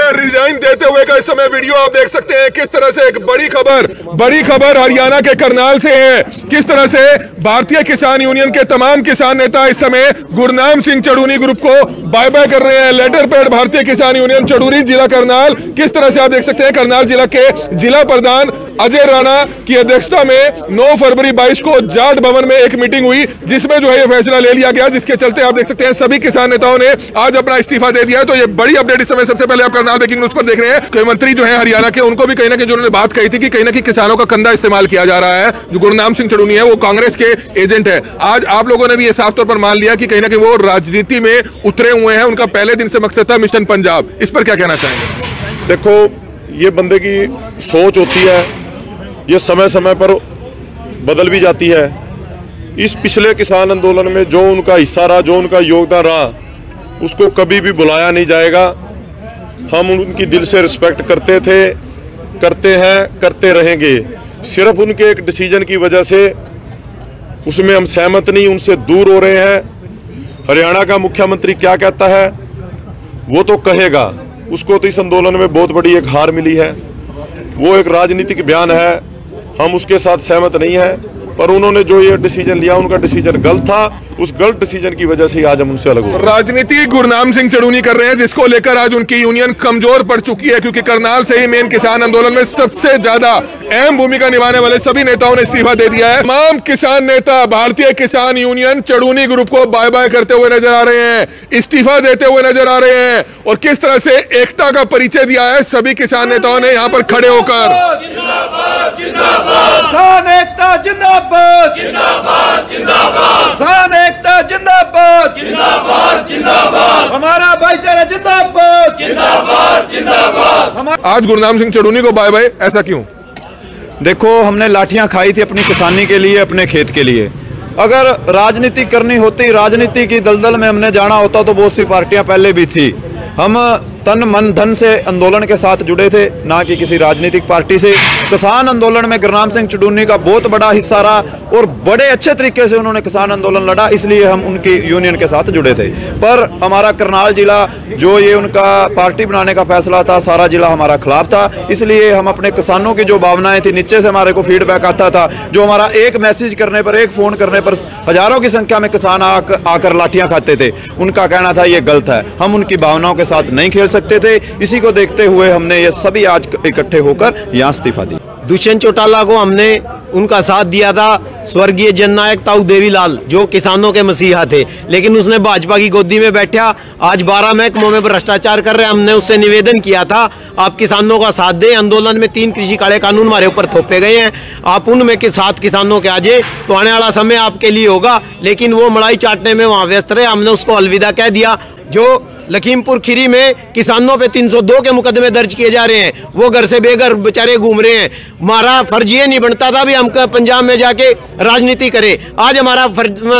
में रिजाइन देते हुए का इस समय वीडियो आप देख सकते हैं। किस तरह से एक बड़ी खबर हरियाणा के करनाल से है। किस तरह से भारतीय किसान यूनियन के तमाम किसान नेता इस समय गुरनाम सिंह चड़ूनी ग्रुप को बाय बाय कर रहे हैं। लेटर पैड भारतीय किसान यूनियन चड़ूनी जिला करनाल। किस तरह से आप देख सकते हैं करनाल जिला के जिला प्रधान अजय राणा की अध्यक्षता में 9 फरवरी 22 को जाट भवन में एक मीटिंग हुई, जिसमें जो है ये फैसला ले लिया गया, जिसके चलते आप देख सकते हैं सभी किसान नेताओं ने आज अपना इस्तीफा दे दिया है। तो ये बड़ी अपडेट इस समय सबसे पहले आप करनाल ब्रेकिंग न्यूज पर देख रहे हैं। कई मंत्री जो है हरियाणा के, उनको भी कहीं ना कहीं जिन्होंने बात कही थी कि कहीं ना कहीं किसानों का कंधा इस्तेमाल किया जा रहा है। जो गुरनाम सिंह चड़ूनी है वो कांग्रेस के एजेंट है। आज आप लोगों ने भी ये साफ तौर पर मान लिया कि कहीं ना कहीं वो राजनीति में उतरे हुए हैं। उनका पहले दिन से मकसद था मिशन पंजाब। इस पर क्या कहना चाहेंगे? देखो, ये बंदे की सोच होती है, ये समय समय पर बदल भी जाती है। इस पिछले किसान आंदोलन में जो उनका हिस्सा रहा, जो उनका योगदान रहा, उसको कभी भी भुलाया नहीं जाएगा। हम उनकी दिल से रिस्पेक्ट करते थे, करते हैं, करते रहेंगे। सिर्फ उनके एक डिसीजन की वजह से उसमें हम सहमत नहीं, उनसे दूर हो रहे हैं। हरियाणा का मुख्यमंत्री क्या कहता है वो तो कहेगा, उसको तो इस आंदोलन में बहुत बड़ी एक हार मिली है। वो एक राजनीतिक बयान है, हम उसके साथ सहमत नहीं है, पर उन्होंने जो ये डिसीजन लिया उनका डिसीजन गलत था। उस गलत डिसीजन की वजह से आज हम उनसे अलग हो। राजनीति गुरनाम सिंह चड़ूनी कर रहे हैं, जिसको लेकर आज उनकी यूनियन कमजोर पड़ चुकी है, क्योंकि करनाल से ही मेन किसान आंदोलन में सबसे ज्यादा अहम भूमिका निभाने वाले सभी नेताओं ने इस्तीफा दे दिया है। तमाम किसान नेता भारतीय किसान यूनियन चड़ूनी ग्रुप को बाय बाय करते हुए नजर आ रहे हैं, इस्तीफा देते हुए नजर आ रहे हैं। और किस तरह से एकता का परिचय दिया है सभी किसान नेताओं ने यहाँ पर खड़े होकर। हमारा भाईचारा जिंदाबाद, जिंदाबाद, जिंदाबाद। आज गुरनाम सिंह चड़ूनी को बाय बाय, ऐसा क्यों? देखो, हमने लाठियां खाई थी अपनी किसानी के लिए, अपने खेत के लिए। अगर राजनीति करनी होती, राजनीति की दलदल में हमने जाना होता तो बहुत सी पार्टियां पहले भी थी। हम तन मन धन से आंदोलन के साथ जुड़े थे, ना कि किसी राजनीतिक पार्टी से। किसान आंदोलन में गुरनाम सिंह चड़ूनी का बहुत बड़ा हिस्सा रहा और बड़े अच्छे तरीके से उन्होंने किसान आंदोलन लड़ा, इसलिए हम उनकी यूनियन के साथ जुड़े थे। पर हमारा करनाल जिला, जो ये उनका पार्टी बनाने का फैसला था, सारा जिला हमारा खिलाफ था। इसलिए हम अपने किसानों की जो भावनाएं थी, नीचे से हमारे को फीडबैक आता था, जो हमारा एक मैसेज करने पर, एक फोन करने पर हजारों की संख्या में किसान आकर लाठियां खाते थे। उनका कहना था ये गलत है, हम उनकी भावनाओं के साथ नहीं खेल सकते थे। इसी को देखते हुए हमने ये सभी आज इकट्ठे होकर यहाँ इस्तीफा दी। दुष्यंत चौटाला को हमने उनका साथ दिया था, स्वर्गीय जननायक ताऊ देवीलाल जो किसानों के मसीहा थे, लेकिन उसने भाजपा की गोदी में बैठा। आज 12 महकमों में भ्रष्टाचार कर रहे हैं। हमने उससे निवेदन किया था आप किसानों का साथ दें। आंदोलन में 3 कृषि काले कानून हमारे ऊपर थोपे गए हैं, आप उनमें के साथ किसानों के आ जाए तो आने वाला समय आपके लिए होगा। लेकिन वो मलाई चाटने में वहाँ व्यस्त रहे, हमने उसको अलविदा कह दिया। जो लखीमपुर खीरी में किसानों पे 302 के मुकदमे दर्ज किए जा रहे हैं, वो घर से बेघर बेचारे घूम रहे हैं। हमारा फर्ज ये नहीं बनता था भी हम पंजाब में जाके राजनीति करें। आज हमारा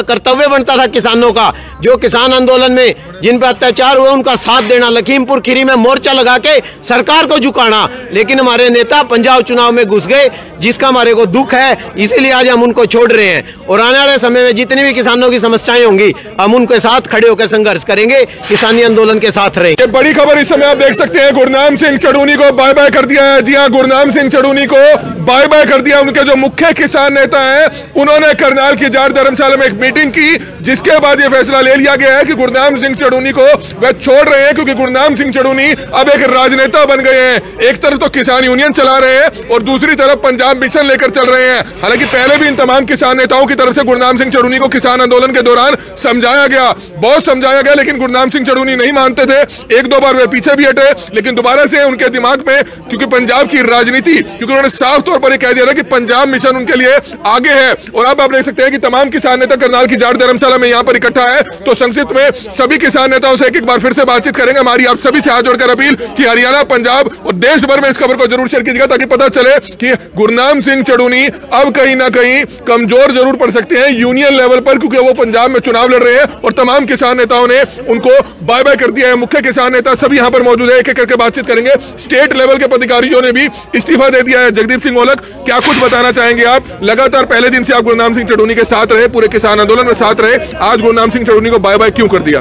कर्तव्य बनता था किसानों का, जो किसान आंदोलन में जिन पर अत्याचार हुए उनका साथ देना, लखीमपुर खीरी में मोर्चा लगा के सरकार को झुकाना। लेकिन हमारे नेता पंजाब चुनाव में घुस गए, जिसका हमारे को दुख है, इसीलिए आज हम उनको छोड़ रहे हैं। और आने वाले समय में जितनी भी किसानों की समस्याएं होंगी, हम उनके साथ खड़े होकर संघर्ष करेंगे, किसानी आंदोलन के साथ रहे। ये बड़ी खबर इस समय आप देख सकते हैं, गुरनाम सिंह चड़ूनी को बाय बाय कर दिया है। जी हाँ, गुरनाम सिंह चड़ूनी को बाय बाय कर दिया। उनके जो मुख्य किसान नेता हैं, उन्होंने करनाल की जाट धर्मशाला में एक मीटिंग की, जिसके बाद ये फैसला ले लिया गया है कि गुरनाम सिंह चड़ूनी को वह छोड़ रहे हैं, क्योंकि गुरनाम सिंह चड़ूनी अब एक राजनेता बन गए हैं। एक तरफ तो किसान यूनियन चला रहे हैं और दूसरी तरफ पंजाब मिशन लेकर चल रहे हैं। हालांकि पहले भी इन तमाम किसान नेताओं की तरफ से गुरनाम सिंह चड़ूनी को किसान आंदोलन के दौरान समझाया गया, बहुत समझाया गया, लेकिन गुरनाम सिंह चड़ूनी नहीं मानते थे। 1-2 बार वे पीछे भी हटे, लेकिन दोबारा से उनके दिमाग में, क्योंकि पंजाब की राजनीति, क्योंकि उन्होंने साफ तौर पर कह दिया था कि पंजाब मिशन उनके लिए आगे है। और अब आप देख सकते हैं कि तमाम किसान नेता करनाल की जाट धर्मशाला में यहाँ पर इकट्ठा है। तो संक्षिप्त में सभी किसान नेताओं से एक बार फिर से बातचीत करेंगे। हमारी आप सभी से हाथ जोड़कर अपील कि हरियाणा, पंजाब और देश भर में इस खबर को जरूर शेयर कीजिएगा, ताकि पता चले कि गुरनाम सिंह चड़ूनी अब कहीं ना कहीं कमजोर जरूर पड़ सकते हैं यूनियन लेवल पर, क्योंकि वो पंजाब में चुनाव लड़ रहे हैं और तमाम किसान नेताओं ने उनको बाय बाय कर दिया है। मुख्य किसान नेता सभी यहाँ पर मौजूद है, एक एक करके बातचीत करेंगे। स्टेट लेवल के पदाधिकारियों ने भी इस्तीफा दे दिया है। जगदीप सिंह ओलक, क्या कुछ बताना चाहेंगे आप? लगातार पहले दिन से आप गुरनाम सिंह चड़ूनी के साथ रहे, पूरे किसान आंदोलन में साथ रहे, आज गुरनाम सिंह चड़ूनी को बाय बाय क्यों कर दिया?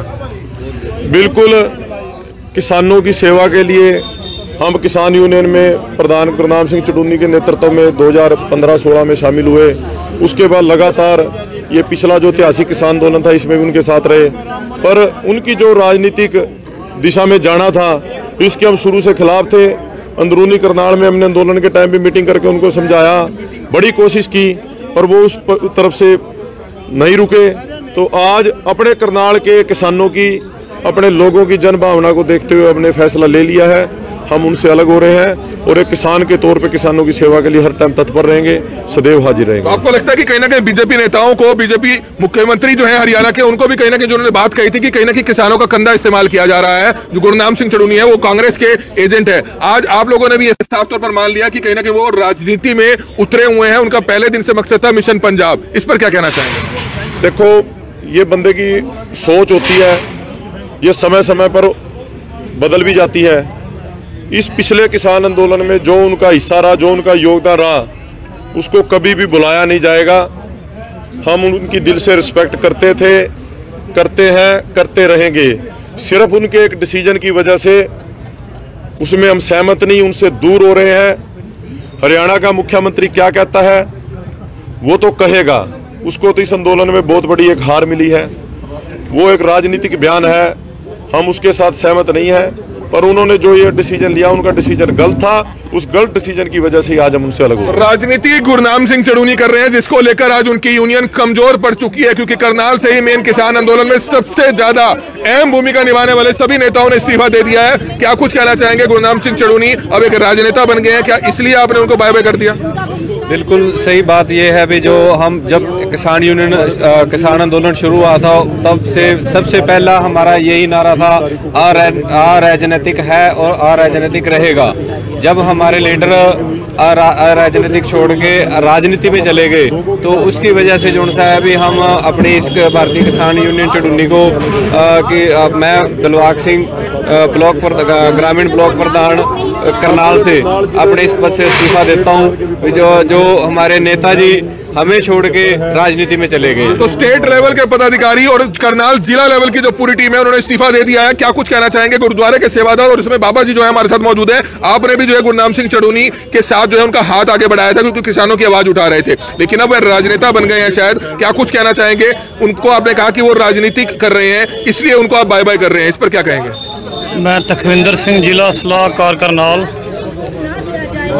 बिल्कुल, किसानों की सेवा के लिए हम किसान यूनियन में प्रधान गुरनाम सिंह चड़ूनी के नेतृत्व में 2015-16 में शामिल हुए। उसके बाद लगातार ये पिछला जो ऐतिहासिक किसान आंदोलन था इसमें भी उनके साथ रहे, पर उनकी जो राजनीतिक दिशा में जाना था इसके हम शुरू से खिलाफ थे। अंदरूनी करनाल में हमने आंदोलन के टाइम भी मीटिंग करके उनको समझाया, बड़ी कोशिश की, पर वो उस तरफ से नहीं रुके। तो आज अपने करनाल के किसानों की, अपने लोगों की जन भावना को देखते हुए हमने फैसला ले लिया है। हम उनसे अलग हो रहे हैं और एक किसान के तौर पे किसानों की सेवा के लिए हर टाइम तत्पर रहेंगे, सदैव हाजिर रहेंगे। आपको लगता है कि कहीं ना कहीं बीजेपी नेताओं को, बीजेपी मुख्यमंत्री जो है हरियाणा के, उनको भी कहीं ना कहीं जो उन्होंने बात कही थी कि कहीं ना कहीं किसानों का कंधा इस्तेमाल किया जा रहा है, जो गुरनाम सिंह चड़ूनी है वो कांग्रेस के एजेंट है। आज आप लोगों ने भी साफ तौर पर मान लिया कि कहीं ना कहीं वो राजनीति में उतरे हुए हैं, उनका पहले दिन से मकसद था मिशन पंजाब। इस पर क्या कहना चाहेंगे? देखो, ये बंदे की सोच होती है, ये समय समय पर बदल भी जाती है। इस पिछले किसान आंदोलन में जो उनका हिस्सा रहा, जो उनका योगदान रहा, उसको कभी भी भुलाया नहीं जाएगा। हम उनकी दिल से रिस्पेक्ट करते थे, करते हैं, करते रहेंगे। सिर्फ उनके एक डिसीजन की वजह से उसमें हम सहमत नहीं, उनसे दूर हो रहे हैं। हरियाणा का मुख्यमंत्री क्या कहता है वो तो कहेगा, उसको तो इस आंदोलन में बहुत बड़ी एक हार मिली है, वो एक राजनीतिक बयान है, हम उसके साथ सहमत नहीं है। पर उन्होंने जो ये डिसीजन लिया, उनका डिसीजन गलत था, उस गलत डिसीजन की वजह से आज हम उनसे अलग हो। राजनीति गुरनाम सिंह चड़ूनी कर रहे हैं, जिसको लेकर आज उनकी यूनियन कमजोर पड़ चुकी है, क्योंकि करनाल से ही मेन किसान आंदोलन में सबसे ज्यादा अहम भूमिका निभाने वाले सभी नेताओं ने इस्तीफा दे दिया है। क्या कुछ कहना चाहेंगे? गुरनाम सिंह चड़ूनी अब एक राजनेता बन गए हैं, क्या इसलिए आपने उनको बाय बाय कर दिया? बिल्कुल सही बात यह है भी जो हम जब किसान आंदोलन शुरू हुआ था तब से सबसे पहला हमारा यही नारा था, अराजनीतिक है और अराजनीतिक रहेगा। जब हमारे लीडर राजनीतिक छोड़ के राजनीति में चले गए तो उसकी वजह से जो सा है भी हम अपनी इस भारतीय किसान यूनियन चड़ूनी को मैं दिलबाग सिंह ग्रामीण ब्लॉक प्रधान करनाल से अपने इस पद से इस्तीफा देता हूँ। जो हमारे नेताजी हमें छोड़ के राजनीति में चले गए। तो स्टेट लेवल के पदाधिकारी और करनाल जिला लेवल की जो पूरी टीम है उन्होंने इस्तीफा दे दिया है। क्या कुछ कहना चाहेंगे गुरुद्वारे के सेवादार, और इसमें बाबा जी जो है हमारे साथ मौजूद है, आपने भी जो है गुरनाम सिंह चड़ूनी के साथ जो है उनका हाथ आगे बढ़ाया था क्योंकि किसानों की आवाज उठा रहे थे, लेकिन अब वे राजनेता बन गए हैं शायद। क्या कुछ कहना चाहेंगे उनको? आपने कहा कि वो राजनीति कर रहे हैं इसलिए उनको आप बाय बाय कर रहे हैं, इस पर क्या कहेंगे? मैं तखविंदर सिंह, जिला सलाहकार करनाल।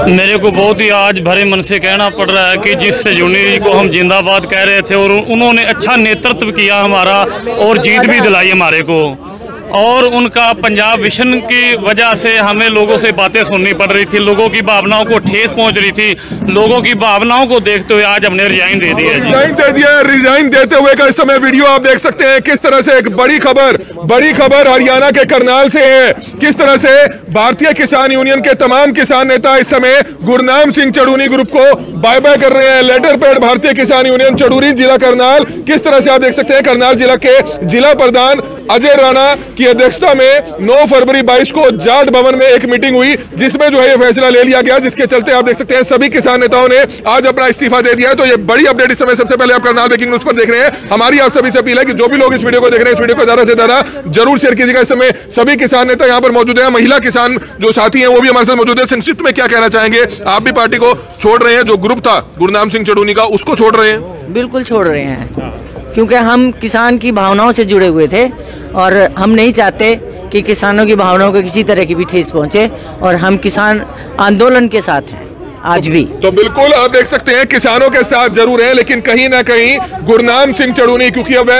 मेरे को बहुत ही आज भरे मन से कहना पड़ रहा है कि जिस चड़ूनी जी को हम जिंदाबाद कह रहे थे और उन्होंने अच्छा नेतृत्व किया हमारा और जीत भी दिलाई हमारे को, और उनका पंजाब विजन की वजह से हमें लोगों से बातें सुननी पड़ रही थी, लोगों की भावनाओं को ठेस पहुंच रही थी। लोगों की भावनाओं को देखते हुए आज हमने रिजाइन दे दिया। रिजाइन देते हुए का इस समय वीडियो आप देख सकते हैं किस तरह से एक बड़ी खबर हरियाणा के करनाल से है। किस तरह से भारतीय किसान यूनियन के तमाम किसान नेता इस समय गुरनाम सिंह चड़ूनी ग्रुप को बाय बाय कर रहे हैं। लेटर पैड भारतीय किसान यूनियन चड़ूनी जिला करनाल। किस तरह से आप देख सकते हैं करनाल जिला के जिला प्रधान अजय राणा की अध्यक्षता में 9 फरवरी 22 को जाट भवन में एक मीटिंग हुई जिसमें जो है ये फैसला ले लिया गया, जिसके चलते आप देख सकते हैं सभी किसान नेताओं ने आज अपना इस्तीफा दे दिया है। तो ये बड़ी अपडेट इस समय सबसे पहले आप करनाल ब्रेकिंग न्यूज पर देख रहे हैं। हमारी आप सभी से अपील है कि जो भी लोग इस वीडियो को देख रहे हैं, इस वीडियो को ज्यादा से ज्यादा जरूर शेयर कीजिएगा। इस समय सभी किसान नेता यहाँ पर मौजूद है, महिला किसान जो साथी है वो भी हमारे साथ मौजूद है। संक्षिप्त में क्या कहना चाहेंगे? आप भी पार्टी को छोड़ रहे हैं, जो ग्रुप था गुरनाम सिंह चड़ूनी का उसको छोड़ रहे हैं? बिल्कुल छोड़ रहे हैं, क्योंकि हम किसान की भावनाओं से जुड़े हुए थे और हम नहीं चाहते कि किसानों की भावनाओं को किसी तरह की भी ठेस पहुंचे, और हम किसान आंदोलन के साथ हैं आज भी। तो बिल्कुल आप देख सकते हैं किसानों के साथ जरूर है, लेकिन कहीं ना कहीं गुरनाम सिंह चड़ूनी क्योंकि अब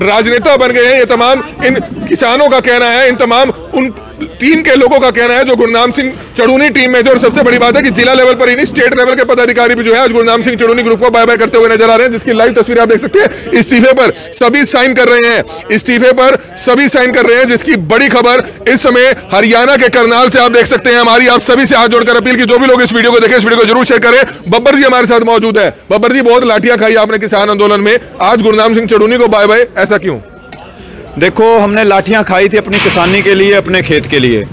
राजनेता बन गए हैं, ये तमाम इन किसानों का कहना है, इन तमाम उन टीम के लोगों का कहना है जो गुरनाम सिंह चड़ूनी टीम में थे। और सबसे बड़ी बात है कि जिला लेवल पर ही नहीं, स्टेट लेवल के पदाधिकारी भी जो है आज गुरनाम सिंह चड़ूनी ग्रुप को बाय बाय करते हुए नजर आ रहे हैं, जिसकी लाइव तस्वीर आप देख सकते हैं। इस्तीफे पर सभी साइन कर रहे हैं, इस्तीफे पर सभी साइन कर रहे हैं, जिसकी बड़ी खबर इस समय हरियाणा के करनाल से आप देख सकते हैं। हमारी आप सभी से हाथ जोड़कर अपील की जो भी लोग इस वीडियो को देखें, इस वीडियो को जरूर शेयर करें। बब्बर जी हमारे साथ मौजूद है। बब्बर जी, बहुत लाठियां खाई आपने किसान आंदोलन में, आज गुरनाम सिंह चड़ूनी को बाय बाय, ऐसा क्यों? देखो, हमने लाठियां खाई थी अपनी किसानी के लिए, अपने खेत के लिए।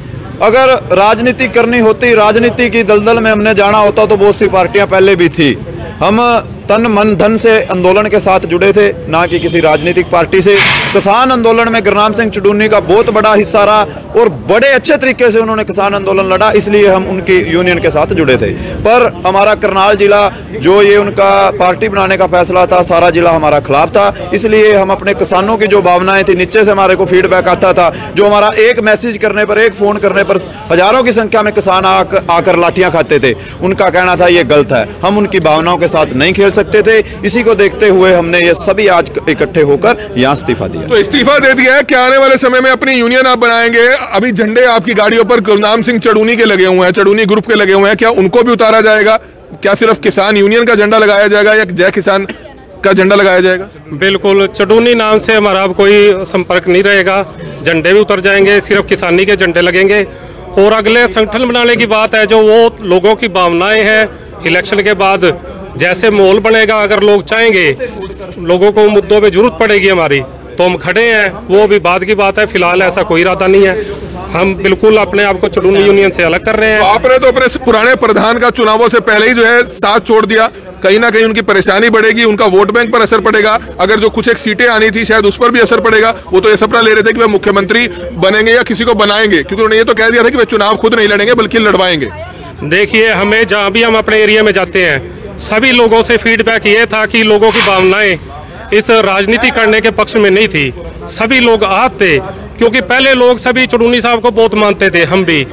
अगर राजनीति करनी होती, राजनीति की दलदल में हमने जाना होता तो बहुत सी पार्टियां पहले भी थी। हम तन मन धन से आंदोलन के साथ जुड़े थे, ना कि किसी राजनीतिक पार्टी से। किसान आंदोलन में गुरनाम सिंह चडूनी का बहुत बड़ा हिस्सा रहा और बड़े अच्छे तरीके से उन्होंने किसान आंदोलन लड़ा, इसलिए हम उनकी यूनियन के साथ जुड़े थे। पर हमारा करनाल जिला जो ये उनका पार्टी बनाने का फैसला था, सारा जिला हमारा खिलाफ था, इसलिए हम अपने किसानों की जो भावनाएं थी, नीचे से हमारे को फीडबैक आता था, जो हमारा एक मैसेज करने पर, एक फोन करने पर हजारों की संख्या में किसान आकर लाठियां खाते थे, उनका कहना था ये गलत है, हम उनकी भावनाओं के साथ नहीं खेल सकते थे। इसी को देखते हुए हमने ये सभी आज इकट्ठे होकर यहाँ इस्तीफा दिया। तो इस्तीफा दे दिया है, क्या आने वाले समय में अपनी यूनियन आप बनाएंगे? अभी झंडे आपकी गाड़ियों पर गुरनाम सिंह चडूनी के लगे हुए हैं, चडूनी ग्रुप के लगे हुए हैं, क्या उनको भी उतारा जाएगा? क्या सिर्फ किसान यूनियन का झंडा लगाया जाएगा या जय किसान का झंडा लगाया जाएगा? बिल्कुल, चडूनी नाम से हमारा अब कोई संपर्क नहीं रहेगा, झंडे भी उतर जाएंगे, सिर्फ किसानी के झंडे लगेंगे। और अगले संगठन बनाने की बात है, जो वो लोगों की भावनाएं हैं, इलेक्शन के बाद जैसे माहौल बनेगा, अगर लोग चाहेंगे, लोगों को मुद्दों पे जरूरत पड़ेगी हमारी, तो हम खड़े हैं, वो भी बाद की बात है। फिलहाल ऐसा कोई इरादा नहीं है, हम बिल्कुल अपने आप को चडूनी यूनियन से अलग कर रहे हैं। तो आपने तो अपने पुराने प्रधान का चुनावों से पहले ही जो है साथ छोड़ दिया, कहीं ना कहीं उनकी परेशानी बढ़ेगी, उनका वोट बैंक पर असर पड़ेगा, अगर जो कुछ एक सीटें आनी थी शायद उस पर भी असर पड़ेगा। वो तो ये सपना ले रहे थे कि वे मुख्यमंत्री बनेंगे या किसी को बनाएंगे, क्योंकि उन्होंने ये तो कह दिया था कि वे चुनाव खुद नहीं लड़ेंगे बल्कि लड़वाएंगे। देखिए, हमें जहाँ भी हम अपने एरिया में जाते हैं, सभी लोगों से फीडबैक ये था कि लोगों की भावनाएं इस राजनीति करने के पक्ष में नहीं थी, सभी लोग आते, क्योंकि पहले लोग सभी चडूनी साहब को बहुत मानते थे, हम भी,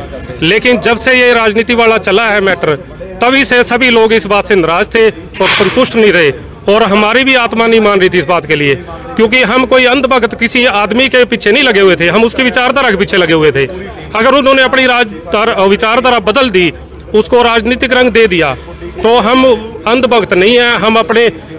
लेकिन जब से ये राजनीति वाला चला है मैटर, तभी से सभी लोग इस बात से नाराज थे और संतुष्ट नहीं रहे, और हमारी भी आत्मा नहीं मान रही थी इस बात के लिए, क्योंकि हम कोई अंधभक्त किसी आदमी के पीछे नहीं लगे हुए थे, हम उसकी विचारधारा के पीछे लगे हुए थे। अगर उन्होंने अपनी विचारधारा बदल दी, उसको राजनीतिक रंग दे दिया, तो हम अंधभक्त नहीं है,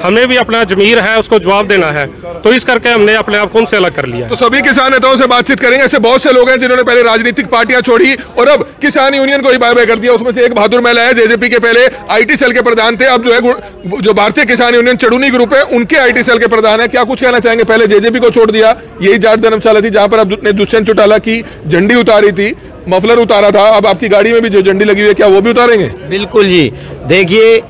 हमें भी अपना जमीर है, उसको जवाब देना है, तो इस करके हमने अपने आप को उनसे अलग कर लिया। तो सभी किसान नेताओं से बातचीत करेंगे, ऐसे बहुत से लोग हैं जिन्होंने पहले राजनीतिक पार्टियां छोड़ी और अब किसान यूनियन को ही बाय बाय कर दिया। उसमें से एक बहादुर महिला है, जेजेपी के पहले आईटी सेल के प्रधान थे, अब जो है जो भारतीय किसान यूनियन चडूनी ग्रुप है उनके आईटी सेल के प्रधान है। क्या कुछ कहना चाहेंगे? पहले जेजेपी को छोड़ दिया, यही जाट धर्मशाला थी जहां पर अब दुष्यंत चौटाला की झंडी उतारी थी, मफलर उतारा था, अब आपकी गाड़ी में भी जो झंडी लगी हुई है क्या वो भी उतारेंगे? बिल्कुल जी, देखिए,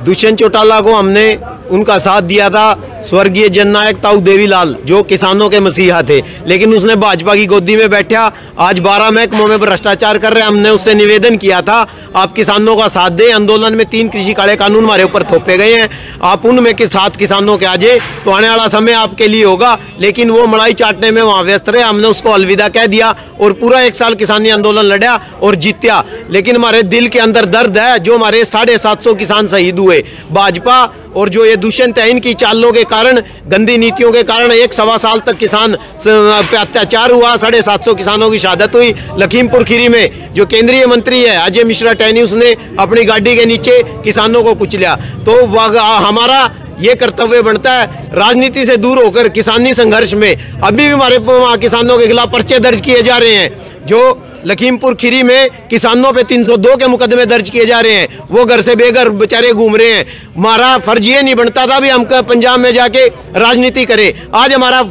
दुष्यंत चौटाला को हमने उनका साथ दिया था स्वर्गीय जननायक ताऊ देवीलाल, जो किसानों के मसीहा थे, लेकिन उसने भाजपा की गोदी में बैठा, आज 12 महकमों में भ्रष्टाचार कर रहे हैं। हमने उससे निवेदन किया था, आप किसानों का साथ दें, आंदोलन में 3 कृषि काले कानून हमारे ऊपर थोपे गए हैं, आप उनमें के साथ किसानों के आ जाए तो आने वाला समय आपके लिए होगा, लेकिन वो मलाई चाटने में वहाँ व्यस्त रहे। हमने उसको अलविदा कह दिया और पूरा 1 साल किसानी आंदोलन लड़ा और जीत्या, लेकिन हमारे दिल के अंदर दर्द है, जो हमारे 750 किसान शहीद हुए भाजपा और जो ये दुष्यंत है, इनकी चालों के कारण, गंदी नीतियों के कारण 1-1.25 साल तक किसान पे अत्याचार हुआ, 750 किसानों की शहादत हुई। लखीमपुर खीरी में जो केंद्रीय मंत्री है अजय मिश्रा टैनी, उसने अपनी गाड़ी के नीचे किसानों को कुचला। तो हमारा ये कर्तव्य बनता है राजनीति से दूर होकर किसानी संघर्ष में, अभी भी हमारे किसानों के खिलाफ पर्चे दर्ज किए जा रहे हैं, जो लखीमपुर खीरी में किसानों पे 302 के मुकदमे दर्ज किए जा रहे हैं, वो घर से बेघर बेचारे घूम रहे हैं। हमारा फर्ज ये नहीं बनता था भी हम पंजाब में जाके राजनीति करें, आज हमारा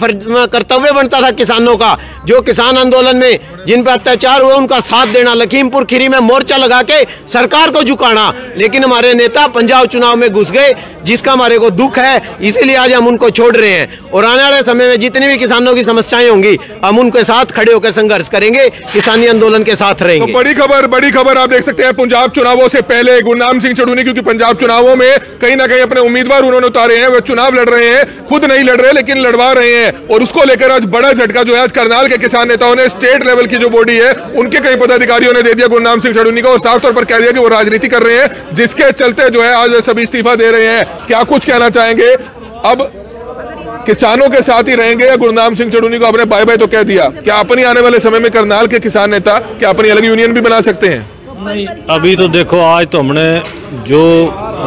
कर्तव्य बनता था किसानों का, जो किसान आंदोलन में जिन पर अत्याचार हुए उनका साथ देना, लखीमपुर खीरी में मोर्चा लगा के सरकार को झुकाना, लेकिन हमारे नेता पंजाब चुनाव में घुस गए, जिसका हमारे को दुख है, इसीलिए आज हम उनको छोड़ रहे हैं। और आने वाले समय में जितनी भी किसानों की समस्याएं होंगी, हम उनके साथ खड़े होकर संघर्ष करेंगे, किसानी आंदोलन के साथ रहेंगे। तो बड़ी खबर आप देख सकते हैं, पंजाब चुनावों से पहले गुरनाम सिंह चडूनी, क्योंकि पंजाब चुनावों में कहीं ना कहीं अपने उम्मीदवार उन्होंने उतारे हैं, वे चुनाव लड़ रहे हैं, खुद नहीं लड़ रहे लेकिन लड़वा रहे हैं, और उसको लेकर आज बड़ा झटका जो है आज करनाल के किसान नेताओं ने, स्टेट लेवल की जो बॉडी है उनके कई पदाधिकारियों ने दे दिया गुरनाम सिंह चडूनी को, और साफ तौर पर कह दिया कि वो राजनीति कर रहे हैं, जिसके चलते जो है आज सभी इस्तीफा दे रहे हैं। क्या कुछ कहना चाहेंगे? अब किसानों के साथ ही रहेंगे या गुरनाम सिंह चडूनी को आपने बाय बाय तो कह दिया, क्या अपनी आने वाले समय में करनाल के किसान नेता क्या अपनी अलग यूनियन भी बना सकते हैं? नहीं, अभी तो देखो, आज तो हमने जो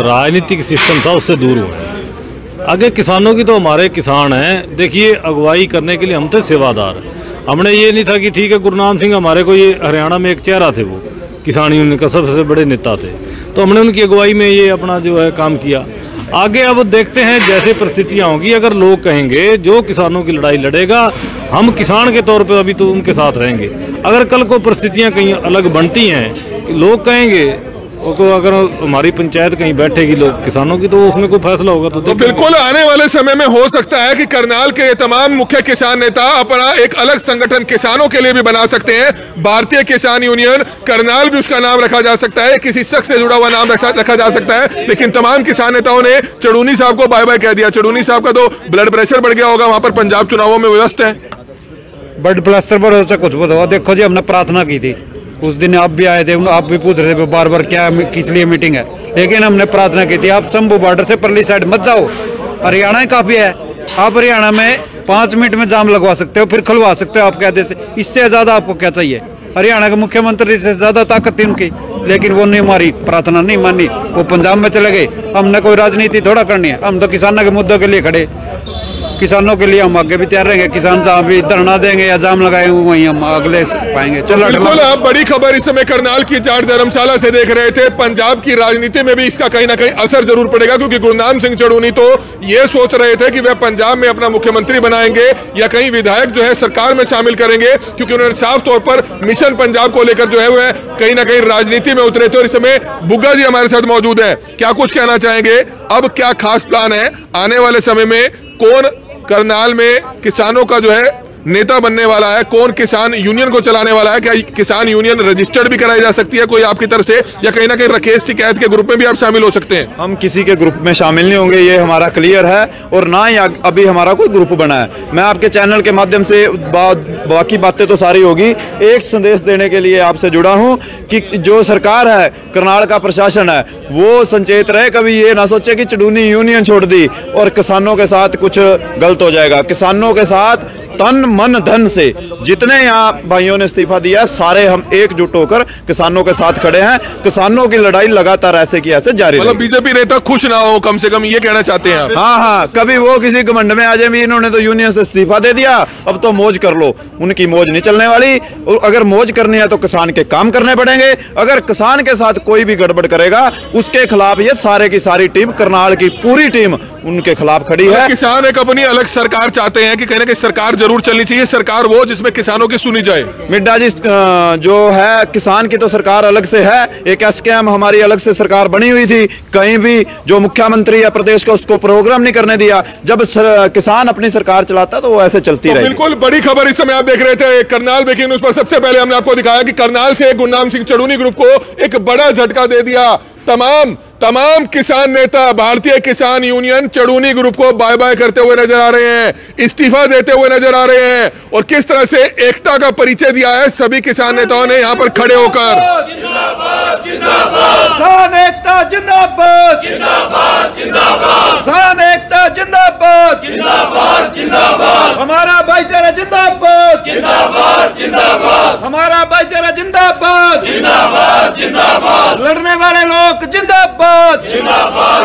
राजनीतिक सिस्टम था उससे दूर हुआ, आगे किसानों की तो हमारे किसान हैं। देखिए, अगुवाई करने के लिए हम थे सेवादार, हमने ये नहीं था कि ठीक है गुरनाम सिंह हमारे को, ये हरियाणा में एक चेहरा थे, वो किसान यूनियन का सबसे बड़े नेता थे, तो हमने उनकी अगुवाई में ये अपना जो है काम किया। आगे अब देखते हैं जैसे परिस्थितियां होंगी, अगर लोग कहेंगे जो किसानों की लड़ाई लड़ेगा, हम किसान के तौर पे अभी तो उनके साथ रहेंगे। अगर कल को परिस्थितियां कहीं अलग बनती हैं कि लोग कहेंगे तो अगर हमारी पंचायत कहीं बैठेगी लोग किसानों की, तो उसमें कोई फैसला होगा तो बिल्कुल आने वाले समय में हो सकता है कि करनाल के तमाम मुख्य किसान नेता अपना एक अलग संगठन किसानों के लिए भी बना सकते हैं। भारतीय किसान यूनियन करनाल भी उसका नाम रखा जा सकता है, किसी शख्स से जुड़ा हुआ नाम रखा जा सकता है। लेकिन तमाम किसान नेताओं ने चड़ूनी साहब को बाय बाय कह दिया। चड़ूनी साहब का तो ब्लड प्रेशर बढ़ गया होगा, वहां पर पंजाब चुनावों में व्यस्त है। ब्लड प्रेशर पर से कुछ बताओ। देखो जी, हमने प्रार्थना की थी उस दिन, आप भी आए थे, आप भी पूछ रहे थे बार बार क्या किस लिए मीटिंग है, लेकिन हमने प्रार्थना की थी आप शंभू बॉर्डर से परली साइड मत जाओ। हरियाणा ही काफी है, आप हरियाणा में 5 मिनट में जाम लगवा सकते हो, फिर खुलवा सकते हो आप कहते से। इससे ज्यादा आपको क्या चाहिए? हरियाणा के मुख्यमंत्री से ज्यादा ताकत थी उनकी, लेकिन वो नहीं, हमारी प्रार्थना नहीं मानी, वो पंजाब में चले गए। हमने कोई राजनीति थोड़ा करनी है, हम तो किसानों के मुद्दों के लिए खड़े। किसानों के लिए हम आगे भी तैयार रहेंगे। किसान जहाँ भी धरना देंगे या जाम लगाएंगे वहीं हम अगले पाएंगे। चलो बिल्कुल, आप बड़ी खबर इस समय करनाल की जाट धर्मशाला से देख रहे थे। पंजाब की राजनीति में भी इसका कहीं ना कहीं असर जरूर पड़ेगा, क्योंकि गुरनाम सिंह चड़ूनी तो ये सोच रहे थे कि वह पंजाब में अपना मुख्यमंत्री बनाएंगे या कहीं विधायक जो है सरकार में शामिल करेंगे, क्योंकि उन्होंने साफ तौर पर मिशन पंजाब को लेकर जो है वह कहीं ना कहीं राजनीति में उतरे थे। और इस समय बुग्गा जी हमारे साथ मौजूद है, क्या कुछ कहना चाहेंगे? अब क्या खास प्लान है आने वाले समय में? कौन करनाल में किसानों का जो है नेता बनने वाला है? कौन किसान यूनियन को चलाने वाला है? क्या किसान यूनियन रजिस्टर्ड भी कराई जा सकती है कोई आपकी तरफ से, या कहीं ना कहीं राकेश टिकैत के ग्रुप में भी आप शामिल हो सकते हैं? हम किसी के ग्रुप में शामिल नहीं होंगे, ये हमारा क्लियर है, और ना ही अभी हमारा कोई ग्रुप बना है। मैं आपके चैनल के माध्यम से बाकी बातें तो सारी होगी, एक संदेश देने के लिए आपसे जुड़ा हूं कि जो सरकार है, करनाल का प्रशासन है, वो संचेत रहे। कभी ये ना सोचे कि चड़ूनी यूनियन छोड़ दी और किसानों के साथ कुछ गलत हो जाएगा। किसानों के साथ तन मन धन से जितने यहाँ भाइयों ने इस्तीफा दिया, सारे हम एकजुट होकर किसानों के साथ खड़े हैं। किसानों की लड़ाई लगातार ऐसे की ऐसे जारी रहेगी। मतलब बीजेपी नेता खुश ना हो, कम से कम ये कहना चाहते हैं आप? हाँ, कभी वो किसी घमंड में आ जाए भी इन्होंने तो यूनियन से इस्तीफा दे दिया, अब तो मौज कर लो। उनकी मौज नहीं चलने वाली। अगर मौज करनी है तो किसान के काम करने पड़ेंगे। अगर किसान के साथ कोई भी गड़बड़ करेगा, उसके खिलाफ ये सारे की सारी टीम, करनाल की पूरी टीम उनके खिलाफ खड़ी है। किसान एक अपनी अलग सरकार चाहते हैं कि कहीं ना कहीं सरकार जरूर चलनी चाहिए, सरकार वो जिसमें किसानों की सुनी जाए। मिड्डा जी, जो है किसान की तो सरकार अलग से है, एक एसकेएम हमारी अलग से सरकार बनी हुई थी। कहीं भी जो मुख्यमंत्री है प्रदेश का, उसको प्रोग्राम नहीं करने दिया। जब किसान अपनी सरकार चलाता तो वो ऐसे चलती रही। बिल्कुल बड़ी खबर इस समय आप देख रहे थे करनाल ब्रेकिंग न्यूज पर। सबसे पहले हमने आपको दिखाया कि करनाल से गुरनाम सिंह चड़ूनी ग्रुप को एक बड़ा झटका दे दिया। तमाम किसान नेता भारतीय किसान यूनियन चड़ूनी ग्रुप को बाय बाय करते हुए नजर आ रहे हैं, इस्तीफा देते हुए नजर आ रहे हैं, और किस तरह से एकता का परिचय दिया है सभी किसान नेताओं ने यहां पर खड़े होकर। किसान एकता जिंदाबाद, किसान एकता जिंदाबाद, हमारा भाईचारा जिंदाबाद, हमारा भाईचारा जिंदाबाद, लड़ने वाले लोग जिंदाबाद।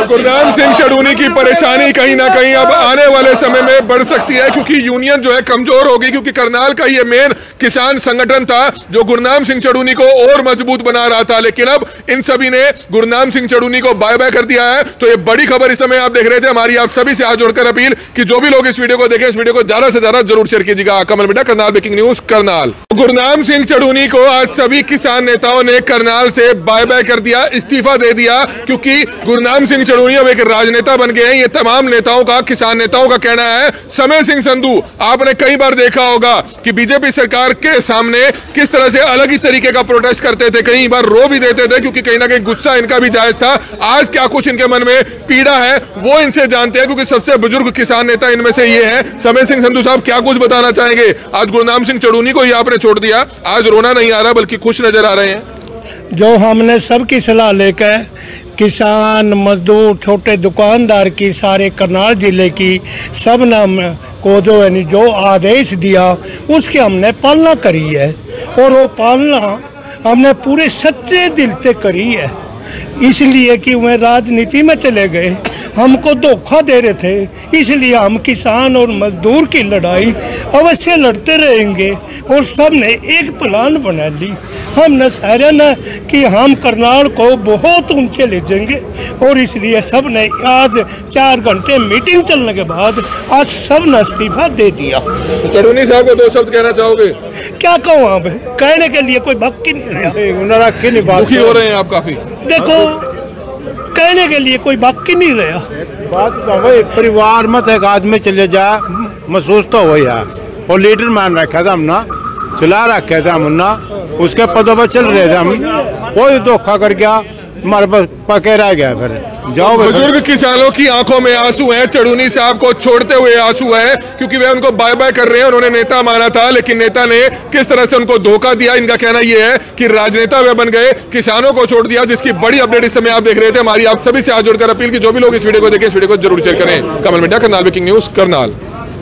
गुरनाम सिंह चड़ूनी की परेशानी कहीं ना कहीं अब आने वाले समय में बढ़ सकती है, क्योंकि यूनियन जो है कमजोर होगी, क्योंकि करनाल का ये मेन किसान संगठन था जो गुरनाम सिंह चड़ूनी को और मजबूत बना रहा था। लेकिन अब इन सभी ने गुरनाम सिंह चड़ूनी को बाय बाय कर दिया है। तो ये बड़ी खबर इस समय आप देख रहे थे। हमारी आप सभी से हाथ जोड़कर अपील कि जो भी लोग इस वीडियो को देखें, इस वीडियो को ज्यादा से ज्यादा जरूर शेयर कीजिएगा। Kamal media, Karnal breaking news, Karnal. Gurnam Singh Chaduni को आज सभी किसान नेताओं ने करनाल से बाय बाय कर दिया, इस्तीफा दे दिया, क्योंकि गुरनाम सिंह चड़ूनी अब एक राजनेता बन गए हैं। ये तमाम नेताओं का, किसान नेताओं का कहना है। समय सिंह संधू, आपने कई बार देखा होगा कि बीजेपी सरकार के सामने किस तरह से अलग ही तरीके का प्रोटेस्ट करते थे, कई बार रो भी देते थे, क्योंकि कहीं ना कहीं गुस्सा इनका भी जायज था। आज क्या कुछ इनके मन में पीड़ा है वो इनसे जानते हैं, क्योंकि सबसे बुजुर्ग किसान नेता इनमें से ये है। समय सिंह संधू साहब, क्या कुछ बताना चाहेंगे? आज गुरनाम सिंह चड़ूनी को ही आपने छोड़ दिया, आज रोना नहीं आ रहा बल्कि खुश नजर आ रहे हैं। जो हमने सबकी सलाह लेकर किसान, मजदूर, छोटे दुकानदार की, सारे करनाल जिले की सब ने को जो आदेश दिया उसकी हमने पालना करी है, और वो पालना हमने पूरे सच्चे दिल से करी है। इसलिए कि वह राजनीति में चले गए, हमको धोखा दे रहे थे, इसलिए हम किसान और मजदूर की लड़ाई अवश्य लड़ते रहेंगे। और सब ने एक प्लान बना ली, हमने सारे न कि हम करनाल को बहुत ऊंचे ले जाएंगे, और इसलिए सब ने आज 4 घंटे मीटिंग चलने के बाद आज सब ने इस्तीफा दे दिया। चड़ूनी साहब को 2 शब्द कहना चाहोगे? क्या कहूँ अब, कहने के लिए कोई बाकी नहीं रहा। दुखी हो रहे हैं आप काफी? देखो, कहने के लिए कोई बाकी नहीं रहा। बात तो वही परिवार मत एक आदमी चले जा, महसूस तो वही है। और लीडर मान रखा था हमने, चला रखे थे हमने, उसके पदों पर चल रहे थे हम, कोई धोखा कर गया, हमारे पास पके रह गया। फिर जाओ, बुजुर्ग किसानों की आंखों में आंसू हैं, चढ़ूनी साहब को छोड़ते हुए आंसू हैं, क्योंकि वे उनको बाय बाय कर रहे हैं। उन्होंने नेता माना था, लेकिन नेता ने किस तरह से उनको धोखा दिया। इनका कहना यह है कि राजनेता वे बन गए, किसानों को छोड़ दिया, जिसकी बड़ी अपडेट इस समय आप देख रहे थे। हमारी आप सभी से हाथ जोड़कर अपील की जो भी लोग इस वीडियो को देखें, इस वीडियो को जरूर शेयर करें। Kamal media, Karnal breaking news, Karnal.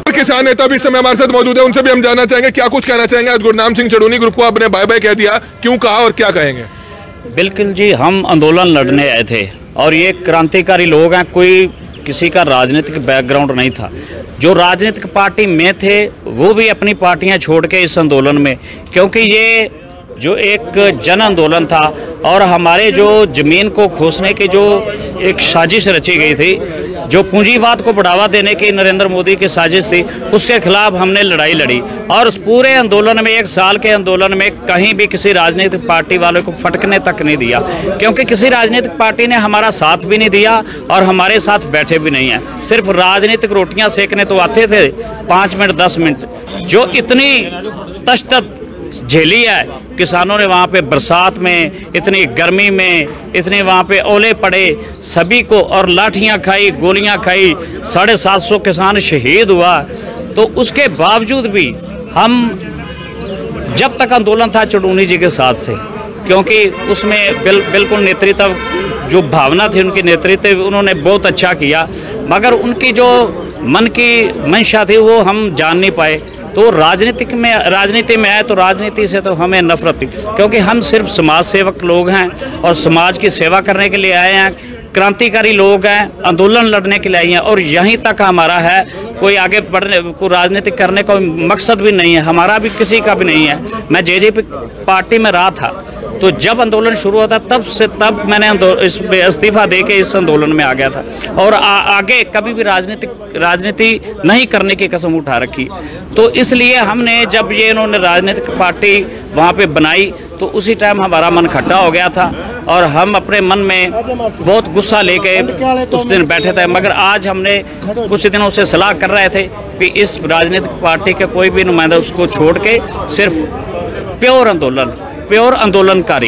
किसान नेता भी इस समय हमारे साथ मौजूद है, उनसे भी हम जानना चाहेंगे क्या कुछ कहना चाहेंगे। आज गुरनाम सिंह चढ़ूनी ग्रुप को आपने बाय बाय कह दिया, क्यों कहा और क्या कहेंगे? बिल्कुल जी, हम आंदोलन लड़ने आए थे और ये क्रांतिकारी लोग हैं, कोई किसी का राजनीतिक बैकग्राउंड नहीं था। जो राजनीतिक पार्टी में थे वो भी अपनी पार्टियां छोड़ के इस आंदोलन में, क्योंकि ये जो एक जन आंदोलन था और हमारे जो ज़मीन को खोसने की जो एक साजिश रची गई थी, जो पूंजीवाद को बढ़ावा देने की नरेंद्र मोदी की साजिश थी, उसके खिलाफ हमने लड़ाई लड़ी। और उस पूरे आंदोलन में, एक साल के आंदोलन में, कहीं भी किसी राजनीतिक पार्टी वालों को फटकने तक नहीं दिया, क्योंकि किसी राजनीतिक पार्टी ने हमारा साथ भी नहीं दिया और हमारे साथ बैठे भी नहीं हैं। सिर्फ राजनीतिक रोटियां सेकने तो आते थे 5 मिनट 10 मिनट, जो इतनी तशद्दुद झेली है किसानों ने वहाँ पे, बरसात में, इतनी गर्मी में, इतने वहाँ पे ओले पड़े सभी को, और लाठियाँ खाई, गोलियाँ खाई, 750 किसान शहीद हुआ। तो उसके बावजूद भी हम, जब तक आंदोलन था, चढ़ूनी जी के साथ थे, क्योंकि उसमें बिल्कुल नेतृत्व, जो भावना थी उनकी नेतृत्व, उन्होंने बहुत अच्छा किया, मगर उनकी जो मन की मंशा थी वो हम जान नहीं पाए। तो राजनीति में आए तो राजनीति से तो हमें नफरत थी, क्योंकि हम सिर्फ समाज सेवक लोग हैं और समाज की सेवा करने के लिए आए हैं, क्रांतिकारी लोग हैं, आंदोलन लड़ने के लिए आए हैं, और यहीं तक हमारा है। कोई आगे बढ़ने को, राजनीति करने का मकसद भी नहीं है, हमारा भी किसी का भी नहीं है। मैं जेजेपी पार्टी में रहा था, तो जब आंदोलन शुरू होता तब मैंने इस्तीफा दे के इस आंदोलन में आ गया था, और आगे कभी भी राजनीति नहीं करने की कसम उठा रखी। तो इसलिए हमने, जब ये इन्होंने राजनीतिक पार्टी वहाँ पे बनाई, तो उसी टाइम हमारा मन खट्टा हो गया था और हम अपने मन में बहुत गुस्सा लेके उस दिन बैठे थे। मगर आज हमने कुछ दिनों से सलाह कर रहे थे कि इस राजनीतिक पार्टी के कोई भी नुमाइंदा उसको छोड़ के सिर्फ प्योर आंदोलनकारी